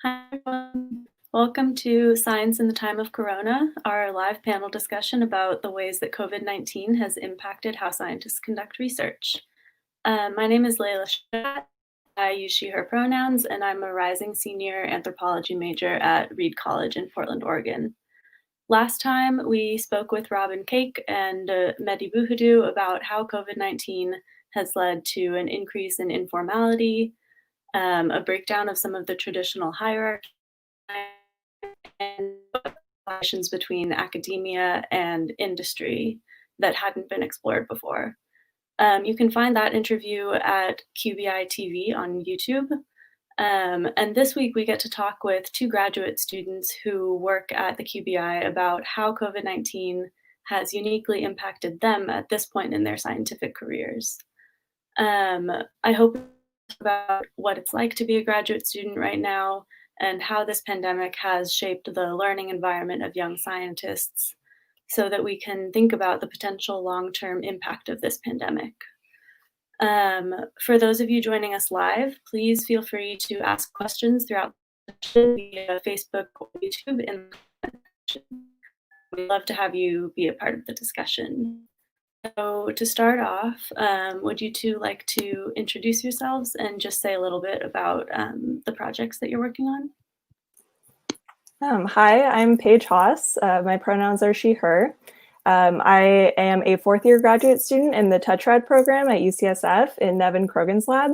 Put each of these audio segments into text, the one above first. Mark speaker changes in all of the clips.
Speaker 1: Hi, everyone. Welcome to Science in the Time of Corona, our live panel discussion about the ways that COVID-19 has impacted how scientists conduct research. My name is Layla Shat. I use she, her pronouns, and I'm a rising senior anthropology major at Reed College in Portland, Oregon. Last time, we spoke with Robin Cake and Mehdi Buhadou about how COVID-19 has led to an increase in informality, a breakdown of some of the traditional hierarchies, and relations between academia and industry that hadn't been explored before. You can find that interview at QBI TV on YouTube. And this week we get to talk with two graduate students who work at the QBI about how COVID-19 has uniquely impacted them at this point in their scientific careers. I hope about what it's like to be a graduate student right now and how this pandemic has shaped the learning environment of young scientists so that we can think about the potential long-term impact of this pandemic. For those of you joining us live, please feel free to ask questions throughout the session via Facebook or YouTube in the comment section. We'd love to have you be a part of the discussion. So to start off, would you two like to introduce yourselves and just say a little bit about the projects that you're working on?
Speaker 2: Hi, I'm Paige Haas. My pronouns are she, her. I am a fourth-year graduate student in the Tetrad program at UCSF in Nevin Krogan's lab.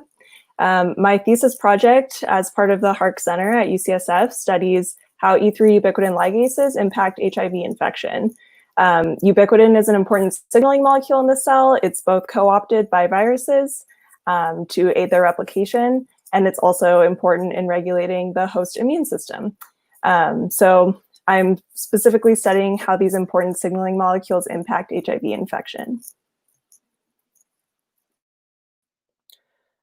Speaker 2: My thesis project, as part of the HARC Center at UCSF, studies how E3 ubiquitin ligases impact HIV infection. Ubiquitin is an important signaling molecule in the cell. It's both co-opted by viruses to aid their replication, and it's also important in regulating the host immune system. So I'm specifically studying how these important signaling molecules impact HIV infection.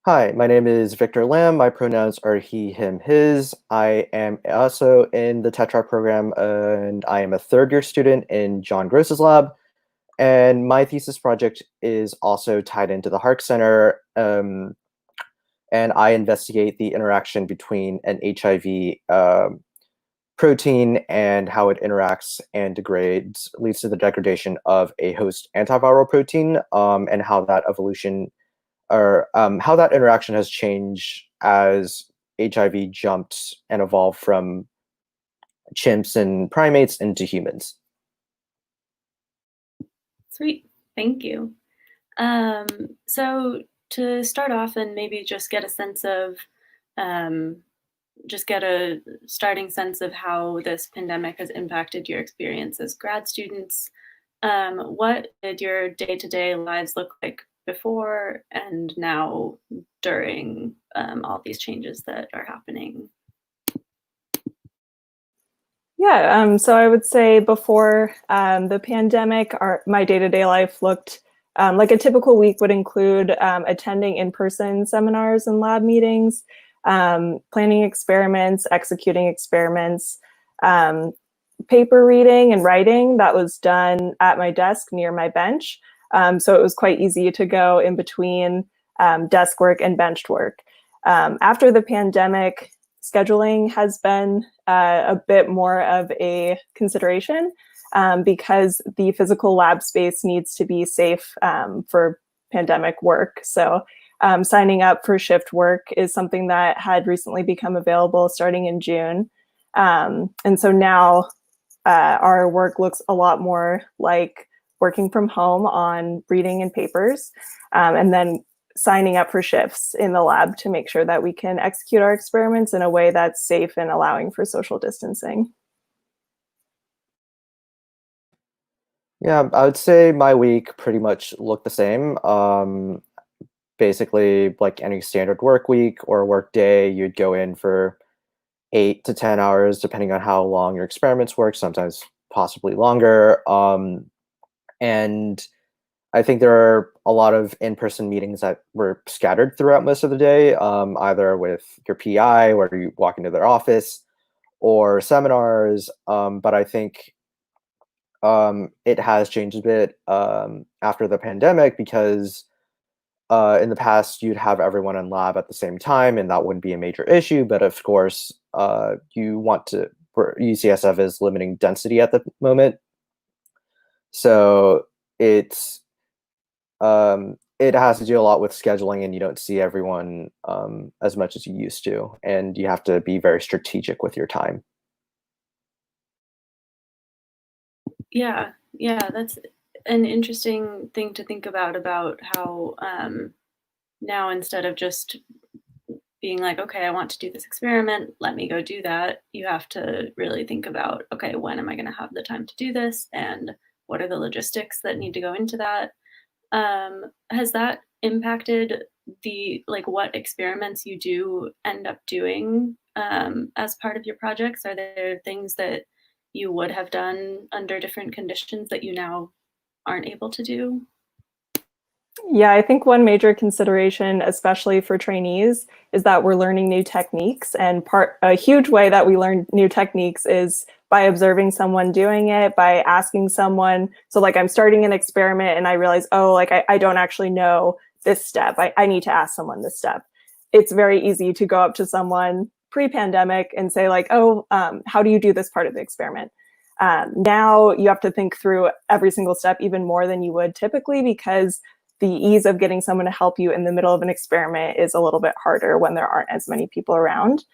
Speaker 3: Hi, my name is Victor Lam. My pronouns are he, him, his. I am also in the Tetrad program, and I am a third-year student in John Gross's lab. And my thesis project is also tied into the HARC Center, and I investigate the interaction between an HIV protein and how it interacts and degrades, leads to the degradation of a host antiviral protein, and how that evolution or how that interaction has changed as HIV jumped and evolved from chimps and primates into humans.
Speaker 1: Sweet, thank you. So to start off and maybe just get a sense of, just get a starting sense of how this pandemic has impacted your experience as grad students. What did your day-to-day lives look like before and now during all these changes that are happening?
Speaker 2: Yeah, so I would say before the pandemic, my day-to-day life looked like a typical week would include attending in-person seminars and lab meetings, planning experiments, executing experiments, paper reading and writing that was done at my desk near my bench. So it was quite easy to go in between desk work and bench work. After the pandemic, scheduling has been a bit more of a consideration because the physical lab space needs to be safe for pandemic work. So signing up for shift work is something that had recently become available starting in June. And so now our work looks a lot more like working from home on reading and papers, and then signing up for shifts in the lab to make sure that we can execute our experiments in a way that's safe and allowing for social distancing.
Speaker 3: Yeah, I would say my week pretty much looked the same. Basically, like any standard work week or work day, you'd go in for 8 to 10 hours, depending on how long your experiments work, sometimes possibly longer. And I think there are a lot of in-person meetings that were scattered throughout most of the day, either with your PI, where you walk into their office, or seminars. But I think it has changed a bit after the pandemic because in the past, you'd have everyone in lab at the same time, and that wouldn't be a major issue. But of course, you want to, for UCSF is limiting density at the moment. So it has to do a lot with scheduling, and you don't see everyone as much as you used to, and you have to be very strategic with your time.
Speaker 1: Yeah, yeah, that's an interesting thing to think about how now instead of just being like, okay, I want to do this experiment, let me go do that, you have to really think about, okay, when am I going to have the time to do this? And what are the logistics that need to go into that? Has that impacted the like what experiments you do end up doing as part of your projects? Are there things that you would have done under different conditions that you now aren't able to do?
Speaker 2: Yeah, I think one major consideration, especially for trainees, is that we're learning new techniques. And a huge way that we learn new techniques is by observing someone doing it, by asking someone. So like I'm starting an experiment and I realize, oh, like I don't actually know this step. I need to ask someone this step. It's very easy to go up to someone pre-pandemic and say like, oh, how do you do this part of the experiment? Now you have to think through every single step even more than you would typically, because the ease of getting someone to help you in the middle of an experiment is a little bit harder when there aren't as many people around.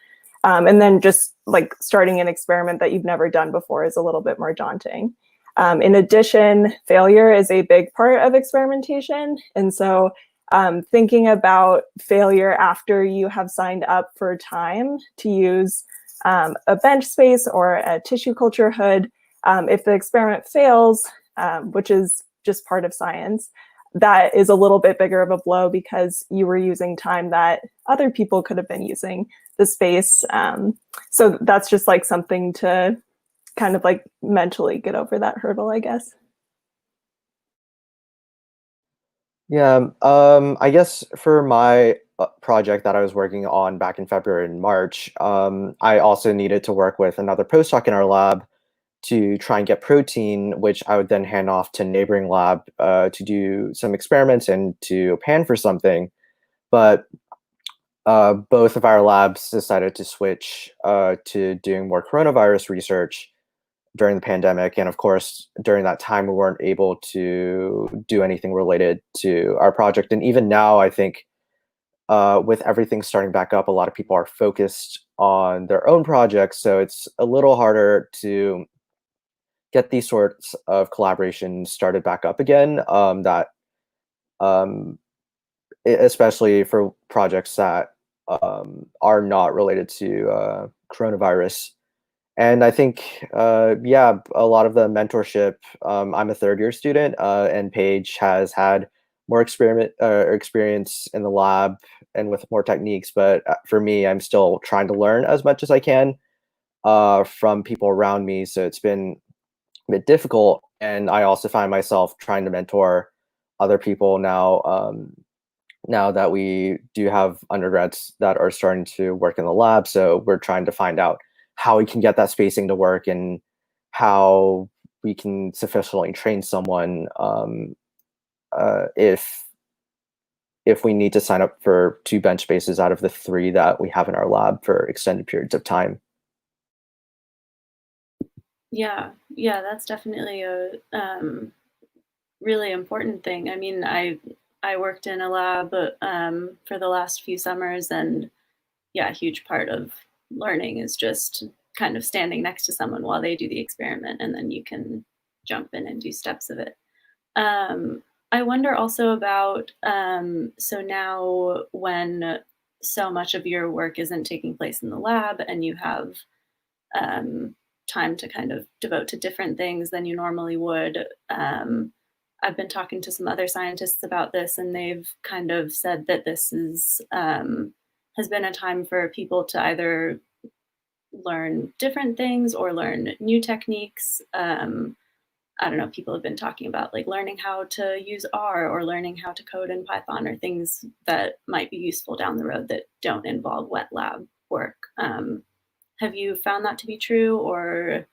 Speaker 2: And then just like starting an experiment that you've never done before is a little bit more daunting. In addition, failure is a big part of experimentation. And so thinking about failure after you have signed up for time to use a bench space or a tissue culture hood, if the experiment fails, which is just part of science, that is a little bit bigger of a blow because you were using time that other people could have been using the space. So that's just like something to kind of like mentally get over that hurdle, I guess.
Speaker 3: Yeah, I guess for my project that I was working on back in February and March, I also needed to work with another postdoc in our lab to try and get protein, which I would then hand off to neighboring lab to do some experiments and to pan for something. But both of our labs decided to switch to doing more coronavirus research during the pandemic. And of course, during that time, we weren't able to do anything related to our project. And even now, I think with everything starting back up, a lot of people are focused on their own projects. So it's a little harder to get these sorts of collaborations started back up again. Um, Especially for projects that are not related to coronavirus. And I think, yeah, a lot of the mentorship. I'm a third year student, and Paige has had more experience in the lab and with more techniques. But for me, I'm still trying to learn as much as I can from people around me. So it's been a bit difficult. And I also find myself trying to mentor other people now. Now that we do have undergrads that are starting to work in the lab, so we're trying to find out how we can get that spacing to work and how we can sufficiently train someone if we need to sign up for 2 bench spaces out of the 3 that we have in our lab for extended periods of time.
Speaker 1: Yeah, yeah, that's definitely a really important thing. I mean, I worked in a lab for the last few summers, and yeah, a huge part of learning is just kind of standing next to someone while they do the experiment, and then you can jump in and do steps of it. I wonder also about so now when so much of your work isn't taking place in the lab and you have um, time to kind of devote to different things than you normally would. I've been talking to some other scientists about this, and they've kind of said that this is has been a time for people to either learn different things or learn new techniques. I don't know, people have been talking about like learning how to use R or learning how to code in Python or things that might be useful down the road that don't involve wet lab work. Have you found that to be true, or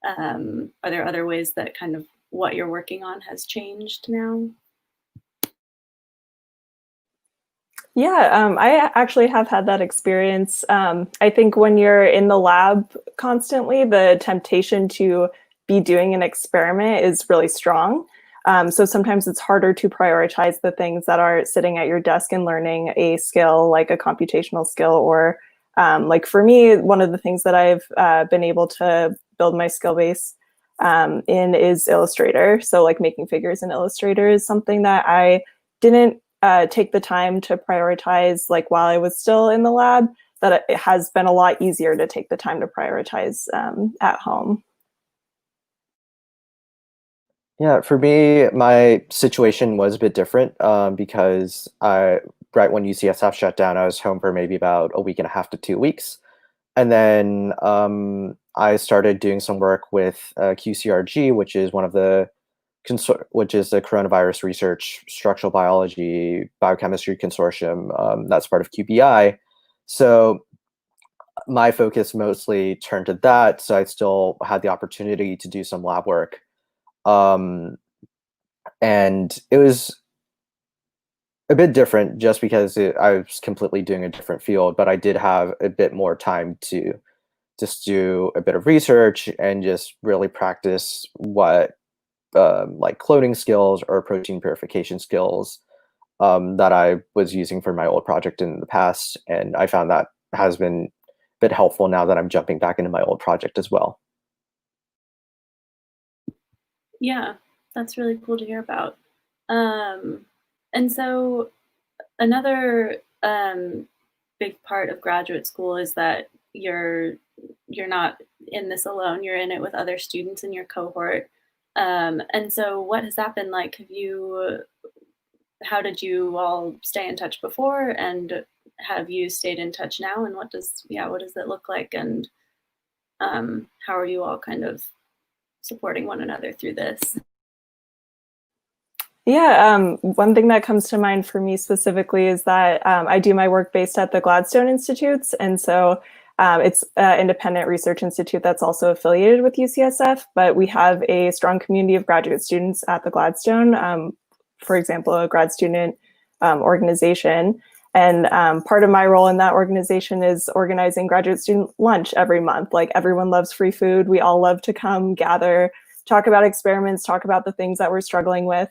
Speaker 1: are there other ways that kind of what you're working on has changed now?
Speaker 2: Yeah, I actually have had that experience. I think when you're in the lab constantly, the temptation to be doing an experiment is really strong. So sometimes it's harder to prioritize the things that are sitting at your desk and learning a skill like a computational skill, or like for me, one of the things that I've been able to build my skill base in is Illustrator. So like making figures in Illustrator is something that I didn't take the time to prioritize like while I was still in the lab, that it has been a lot easier to take the time to prioritize at home.
Speaker 3: Yeah, for me, my situation was a bit different because right when UCSF shut down, I was home for maybe about a week and a half to 2 weeks. And then I started doing some work with QCRG, which is which is the Coronavirus Research Structural Biology Biochemistry Consortium. That's part of QBI. So my focus mostly turned to that. So I still had the opportunity to do some lab work. Um, and it was a bit different just because I was completely doing a different field, but I did have a bit more time to just do a bit of research and just really practice what like cloning skills or protein purification skills that I was using for my old project in the past. And I found that has been a bit helpful now that I'm jumping back into my old project as well.
Speaker 1: Yeah, that's really cool to hear about. Um, and so another big part of graduate school is that you're not in this alone. You're in it with other students in your cohort. And so, what has that been like? How did you all stay in touch before, and have you stayed in touch now? And what does it look like? And how are you all kind of supporting one another through this?
Speaker 2: Yeah, one thing that comes to mind for me specifically is that I do my work based at the Gladstone Institutes. And so it's an independent research institute that's also affiliated with UCSF, but we have a strong community of graduate students at the Gladstone, for example, a grad student organization. And part of my role in that organization is organizing graduate student lunch every month. Like everyone loves free food. We all love to come gather, talk about experiments, talk about the things that we're struggling with.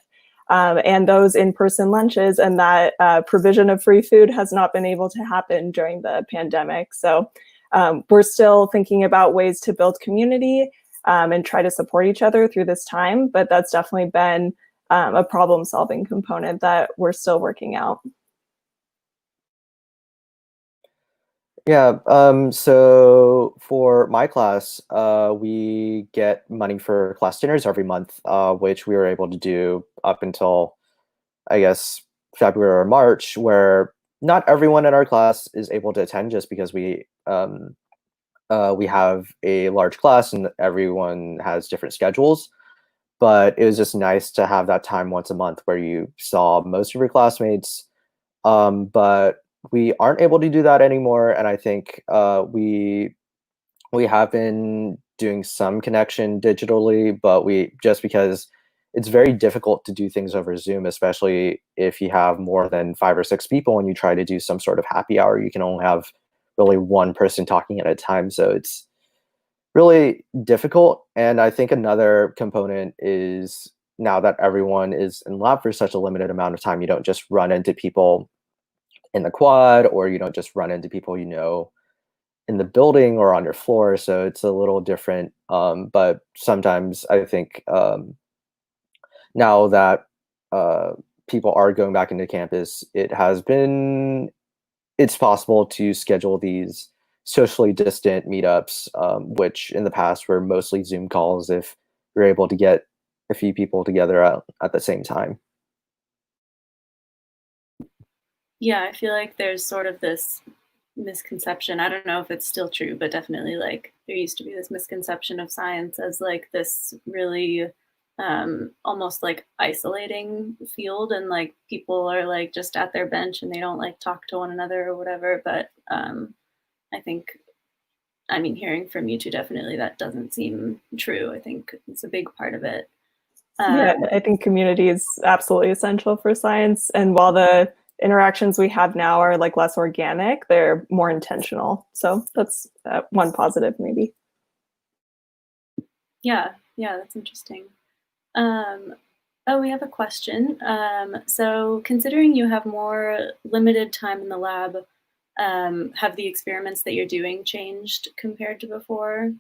Speaker 2: And those in-person lunches and that provision of free food has not been able to happen during the pandemic. So we're still thinking about ways to build community and try to support each other through this time, but that's definitely been a problem-solving component that we're still working out.
Speaker 3: Yeah, so for my class, we get money for class dinners every month, which we were able to do up until, I guess, February or March, where not everyone in our class is able to attend just because we have a large class and everyone has different schedules. But it was just nice to have that time once a month where you saw most of your classmates. But we aren't able to do that anymore, and I think we have been doing some connection digitally, but we just because it's very difficult to do things over Zoom, especially if you have more than 5 or 6 people and you try to do some sort of happy hour, you can only have really one person talking at a time. So it's really difficult. And I think another component is now that everyone is in lab for such a limited amount of time, you don't just run into people in the quad, or you don't just run into people you know in the building or on your floor. So it's a little different. But sometimes I think now that uh, people are going back into campus, it's possible to schedule these socially distant meetups, which in the past were mostly Zoom calls if you're able to get a few people together at the same time.
Speaker 1: Yeah, I feel like there's sort of this misconception. I don't know if it's still true, but definitely like there used to be this misconception of science as like this really almost like isolating field, and like people are like just at their bench and they don't like talk to one another or whatever. But I think, I mean, hearing from you two, definitely that doesn't seem true. I think it's a big part of it.
Speaker 2: Yeah,
Speaker 1: Um,
Speaker 2: I think community is absolutely essential for science. And while the interactions we have now are like less organic, they're more intentional. So that's one positive maybe.
Speaker 1: Yeah, that's interesting. Oh, we have a question. So considering you have more limited time in the lab, have the experiments that you're doing changed compared to before?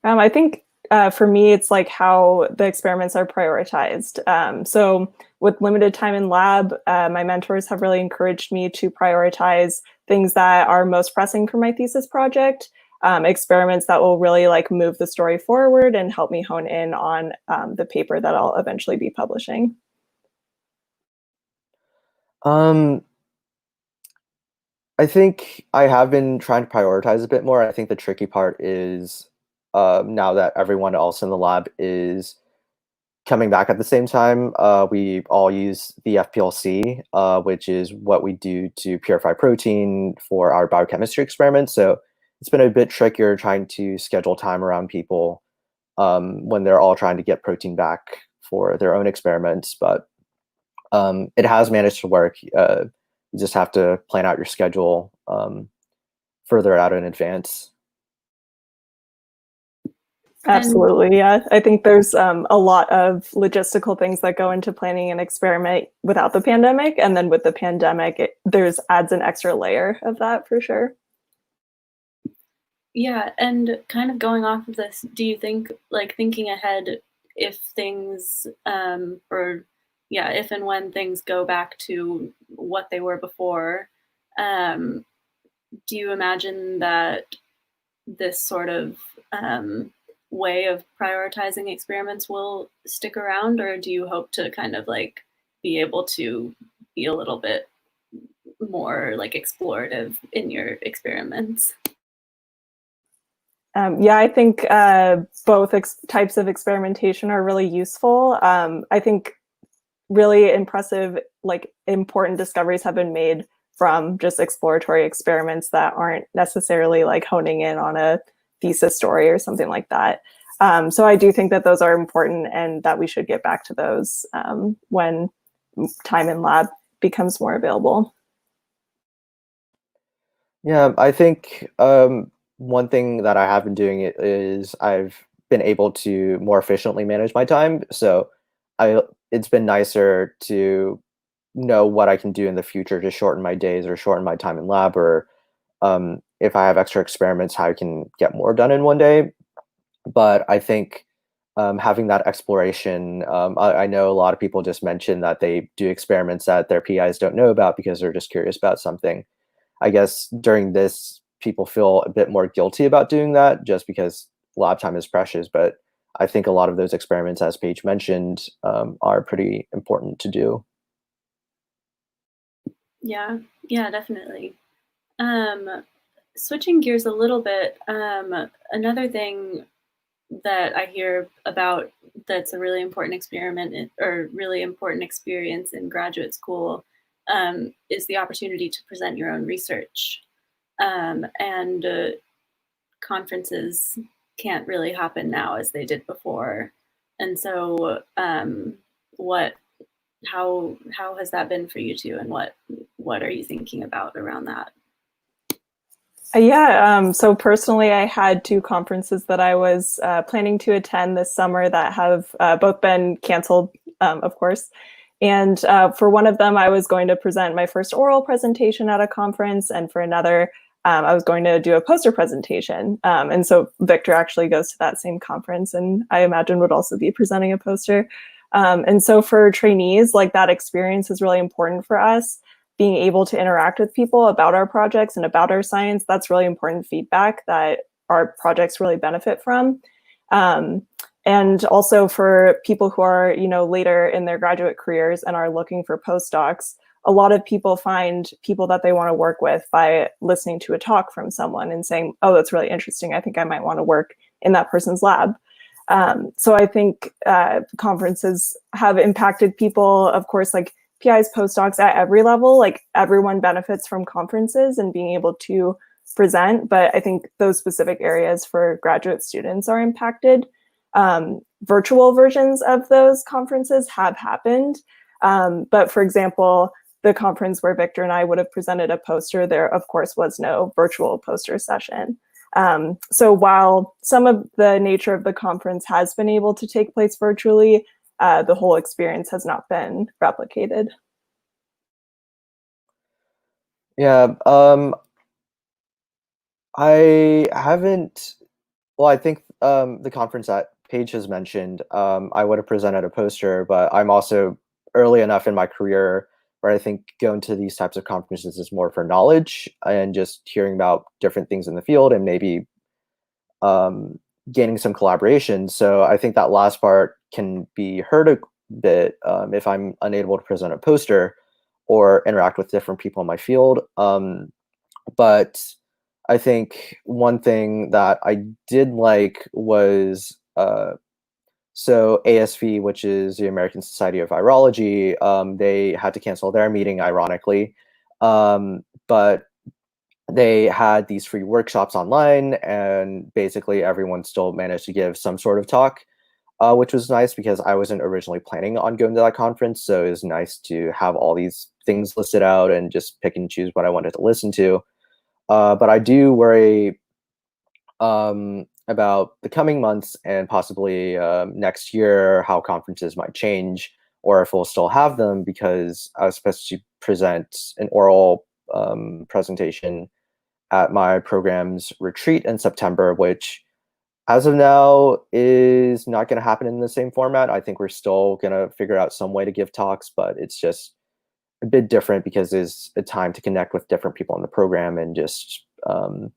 Speaker 2: I think for me, it's like how the experiments are prioritized. So with limited time in lab, my mentors have really encouraged me to prioritize things that are most pressing for my thesis project, experiments that will really like move the story forward and help me hone in on the paper that I'll eventually be publishing.
Speaker 3: I think I have been trying to prioritize a bit more. I think the tricky part is now that everyone else in the lab is coming back at the same time, we all use the FPLC, which is what we do to purify protein for our biochemistry experiments. So it's been a bit trickier trying to schedule time around people when they're all trying to get protein back for their own experiments. But it has managed to work. You just have to plan out your schedule further out in advance.
Speaker 2: Absolutely, yeah. I think there's a lot of logistical things that go into planning an experiment without the pandemic, and then with the pandemic, there's adds an extra layer of that for sure.
Speaker 1: Yeah, and kind of going off of this, do you think, like thinking ahead, if things, or yeah, if and when things go back to what they were before, um, do you imagine that this sort of way of prioritizing experiments will stick around, or do you hope to kind of like be able to be a little bit more like explorative in your experiments?
Speaker 2: Yeah, I think both types of experimentation are really useful. I think really impressive, like important discoveries have been made from just exploratory experiments that aren't necessarily like honing in on a thesis story or something like that. So I do think that those are important and that we should get back to those when time in lab becomes more available.
Speaker 3: Yeah, I think one thing that I have been doing is I've been able to more efficiently manage my time. So it's been nicer to know what I can do in the future to shorten my days or shorten my time in lab, or if I have extra experiments, how I can get more done in one day. But I think having that exploration, I know a lot of people just mention that they do experiments that their PIs don't know about because they're just curious about something. I guess during this, people feel a bit more guilty about doing that just because lab time is precious. But I think a lot of those experiments, as Paige mentioned, are pretty important to do.
Speaker 1: Yeah, yeah, definitely. Um, Switching gears a little bit, another thing that I hear about that's a really important or really important experience in graduate school is the opportunity to present your own research. And conferences can't really happen now as they did before. And so, what, how has that been for you two, and what are you thinking about around that?
Speaker 2: Yeah, so personally, I had two conferences that I was planning to attend this summer that have both been canceled, of course. And for one of them, I was going to present my first oral presentation at a conference, and for another, I was going to do a poster presentation. And so Victor actually goes to that same conference, and I imagine would also be presenting a poster. And so for trainees, like that experience is really important for us. Being able to interact with people about our projects and about our science, that's really important feedback that our projects really benefit from. And also for people who are, later in their graduate careers and are looking for postdocs, a lot of people find people that they want to work with by listening to a talk from someone and saying, oh, that's really interesting. I think I might want to work in that person's lab. So I think conferences have impacted people, of course, like PIs, postdocs at every level, like everyone benefits from conferences and being able to present, but I think those specific areas for graduate students are impacted. Virtual versions of those conferences have happened, But for example, the conference where Victor and I would have presented a poster, there of course was no virtual poster session. So while some of the nature of the conference has been able to take place virtually, the whole experience has not been replicated.
Speaker 3: Yeah, I haven't. Well, I think the conference that Paige has mentioned, I would have presented a poster, but I'm also early enough in my career where I think going to these types of conferences is more for knowledge and just hearing about different things in the field and maybe um, gaining some collaboration. So I think that last part can be hurt a bit if I'm unable to present a poster or interact with different people in my field. But I think one thing that I did like was so ASV, which is the American Society of Virology, they had to cancel their meeting, ironically. But they had these free workshops online, and basically everyone still managed to give some sort of talk, which was nice because I wasn't originally planning on going to that conference. So it was nice to have all these things listed out and just pick and choose what I wanted to listen to. But I do worry about the coming months and possibly next year how conferences might change or if we'll still have them because I was supposed to present an oral presentation at my program's retreat in September, which as of now is not going to happen in the same format. I think we're still going to figure out some way to give talks, but it's just a bit different because there's a time to connect with different people in the program and just learn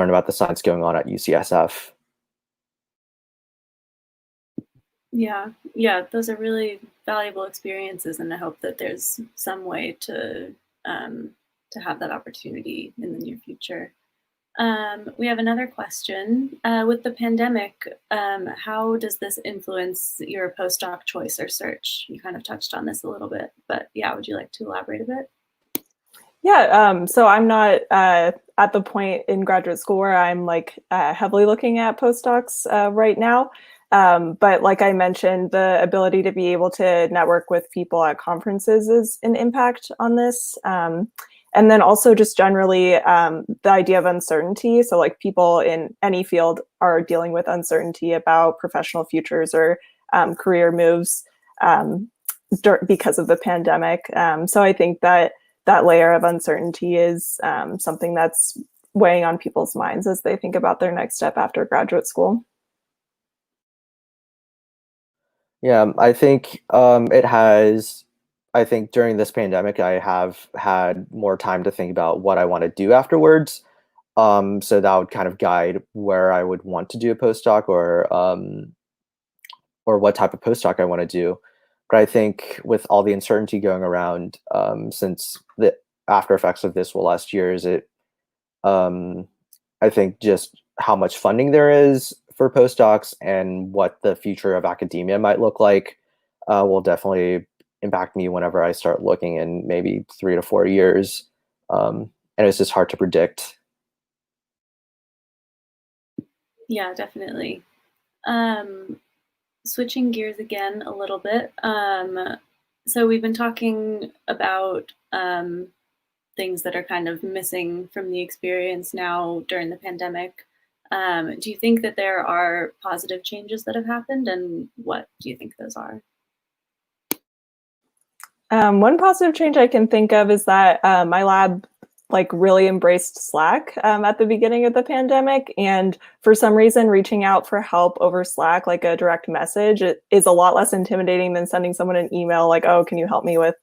Speaker 3: about the science going on at UCSF.
Speaker 1: Yeah, those are really valuable experiences, and I hope that there's some way to have that opportunity in the near future. We have another question. With the pandemic, how does this influence your postdoc choice or search? You kind of touched on this a little bit, but yeah, would you like to elaborate a bit?
Speaker 2: Yeah, so I'm not at the point in graduate school where I'm like heavily looking at postdocs right now. But like I mentioned, the ability to be able to network with people at conferences is an impact on this. And then also just generally the idea of uncertainty. So like people in any field are dealing with uncertainty about professional futures or career moves because of the pandemic. So I think that that layer of uncertainty is something that's weighing on people's minds as they think about their next step after graduate school.
Speaker 3: Yeah, I think it has. I think during this pandemic, I have had more time to think about what I want to do afterwards. So that would kind of guide where I would want to do a postdoc or what type of postdoc I want to do. But I think with all the uncertainty going around, since the after effects of this will last years, um, I think just how much funding there is for postdocs and what the future of academia might look like will definitely impact me whenever I start looking in maybe 3 to 4 years. And it's just hard to predict.
Speaker 1: Yeah, definitely. Um, Switching gears again a little bit. So we've been talking about things that are kind of missing from the experience now during the pandemic. Do you think that there are positive changes that have happened, and what do you think those are?
Speaker 2: One positive change I can think of is that my lab like really embraced Slack at the beginning of the pandemic, and for some reason, reaching out for help over Slack, like a direct message, it is a lot less intimidating than sending someone an email like, "Oh, can you help me with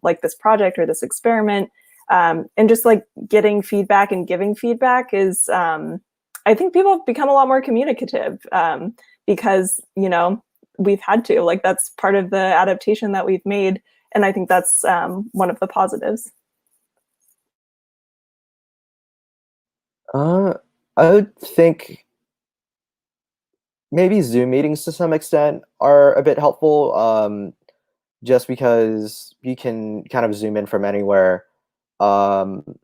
Speaker 2: like this project or this experiment?" And just like getting feedback and giving feedback is, I think people have become a lot more communicative because we've had to, like, that's part of the adaptation that we've made, and I think that's one of the positives.
Speaker 3: Uh, I would think maybe Zoom meetings to some extent are a bit helpful, just because you can kind of zoom in from anywhere. Um,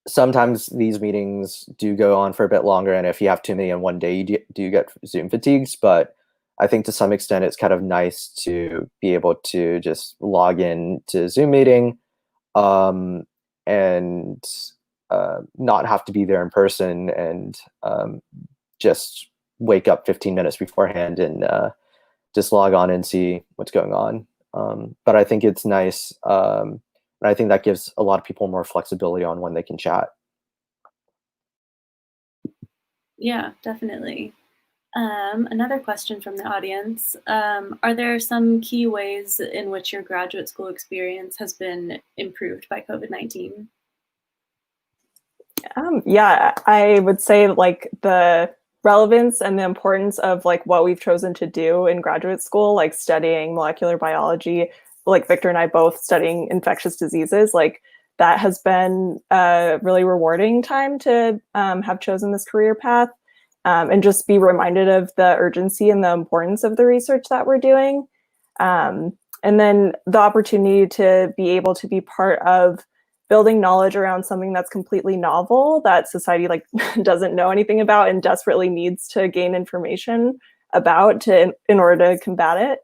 Speaker 3: Sometimes these meetings do go on for a bit longer, and if you have too many in one day, you do get Zoom fatigues. But I think to some extent it's kind of nice to be able to just log in to Zoom meeting, um, and not have to be there in person, and just wake up 15 minutes beforehand and just log on and see what's going on. But I think it's nice, and I think that gives a lot of people more flexibility on when they can chat.
Speaker 1: Yeah, definitely. Another question from the audience. Are there some key ways in which your graduate school experience has been improved by COVID-19?
Speaker 2: Yeah, I would say like the relevance and the importance of like what we've chosen to do in graduate school, like studying molecular biology, like Victor and I both studying infectious diseases, like that has been a really rewarding time to have chosen this career path, and just be reminded of the urgency and the importance of the research that we're doing. And then the opportunity to be able to be part of building knowledge around something that's completely novel that society like doesn't know anything about and desperately needs to gain information about to in order to combat it.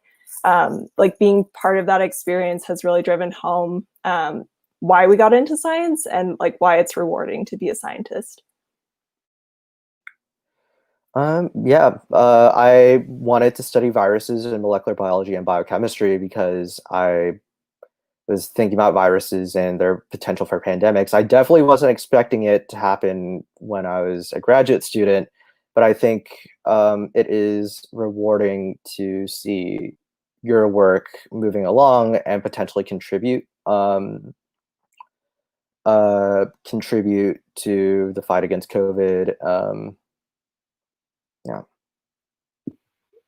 Speaker 2: Like being part of that experience has really driven home why we got into science and like why it's rewarding to be a scientist.
Speaker 3: Yeah, I wanted to study viruses in molecular biology and biochemistry because I was thinking about viruses and their potential for pandemics. I definitely wasn't expecting it to happen when I was a graduate student, but I think it is rewarding to see your work moving along and potentially contribute to the fight against COVID. Yeah.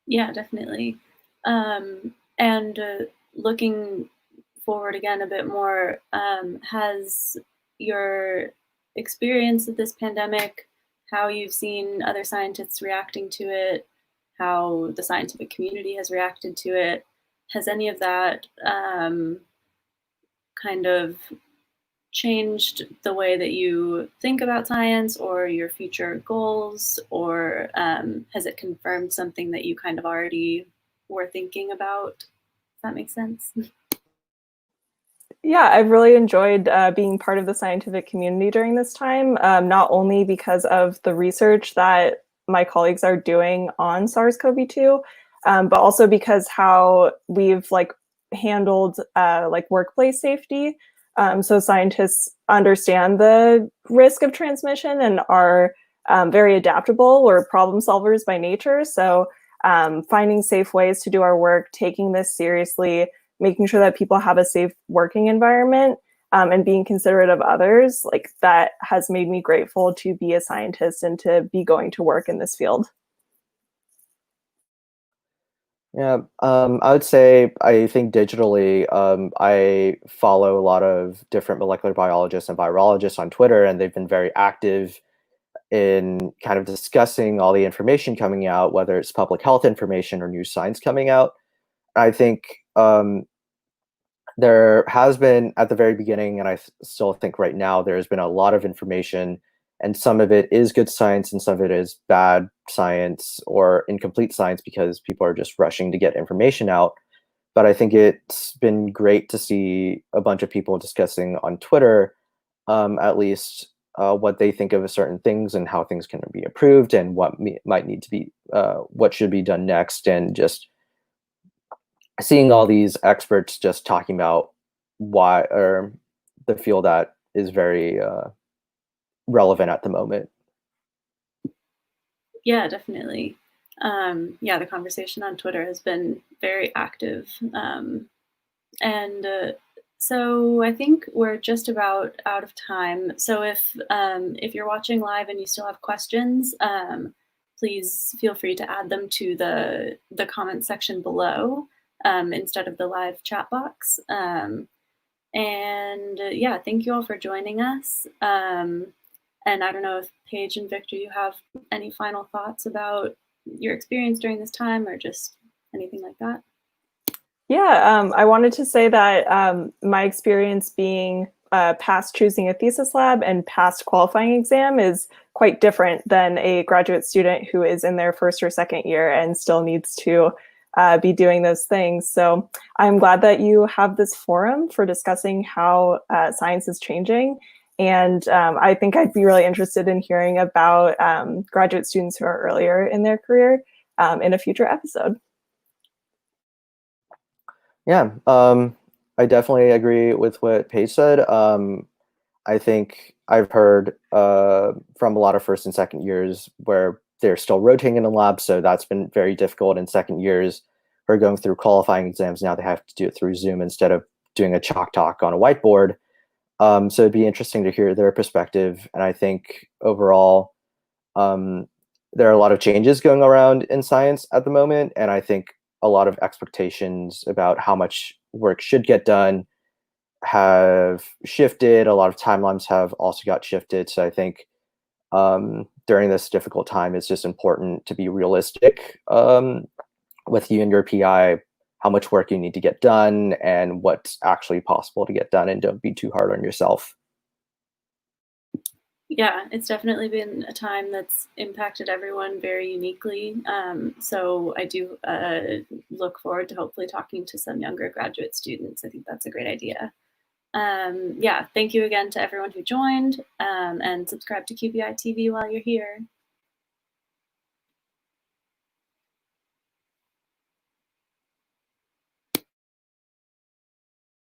Speaker 1: Yeah, definitely. And looking forward again a bit more, has your experience of this pandemic, how you've seen other scientists reacting to it, how the scientific community has reacted to it, has any of that kind of changed the way that you think about science or your future goals, or has it confirmed something that you kind of already were thinking about? Does that make sense?
Speaker 2: Yeah, I've really enjoyed being part of the scientific community during this time, not only because of the research that my colleagues are doing on SARS-CoV-2, but also because how we've like handled like workplace safety. So scientists understand the risk of transmission and are very adaptable. We're problem solvers by nature. So finding safe ways to do our work, taking this seriously, making sure that people have a safe working environment, and being considerate of others, like that has made me grateful to be a scientist and to be going to work in this field.
Speaker 3: Yeah, I would say I think digitally, I follow a lot of different molecular biologists and virologists on Twitter, and they've been very active in kind of discussing all the information coming out, whether it's public health information or new science coming out. I think there has been at the very beginning, and still think right now, there's been a lot of information, and some of it is good science, and some of it is bad science or incomplete science because people are just rushing to get information out. But I think it's been great to see a bunch of people discussing on Twitter, at least what they think of certain things and how things can be improved and what might need to be, what should be done next, and just seeing all these experts just talking about why or the field that is very relevant at the moment.
Speaker 1: Yeah, definitely. Yeah, the conversation on Twitter has been very active. And so I think we're just about out of time. So if you're watching live and you still have questions, please feel free to add them to the comment section below, instead of the live chat box. And yeah, thank you all for joining us. And I don't know if Paige and Victor, you have any final thoughts about your experience during this time or just anything like that?
Speaker 2: Yeah, I wanted to say that my experience being past choosing a thesis lab and past qualifying exam is quite different than a graduate student who is in their first or second year and still needs to be doing those things. So I'm glad that you have this forum for discussing how science is changing. And I think I'd be really interested in hearing about graduate students who are earlier in their career in a future episode.
Speaker 3: Yeah, I definitely agree with what Paige said. I think I've heard from a lot of first and second years where they're still rotating in the lab, so that's been very difficult in second years who are going through qualifying exams. Now they have to do it through Zoom instead of doing a chalk talk on a whiteboard. So it'd be interesting to hear their perspective. And I think overall, there are a lot of changes going around in science at the moment, and I think a lot of expectations about how much work should get done have shifted. A lot of timelines have also got shifted. So I think during this difficult time, it's just important to be realistic with you and your PI, how much work you need to get done and what's actually possible to get done, and don't be too hard on yourself.
Speaker 1: Yeah, it's definitely been a time that's impacted everyone very uniquely. So I do look forward to hopefully talking to some younger graduate students. I think that's a great idea. Yeah, thank you again to everyone who joined, and subscribe to QBI TV while you're here.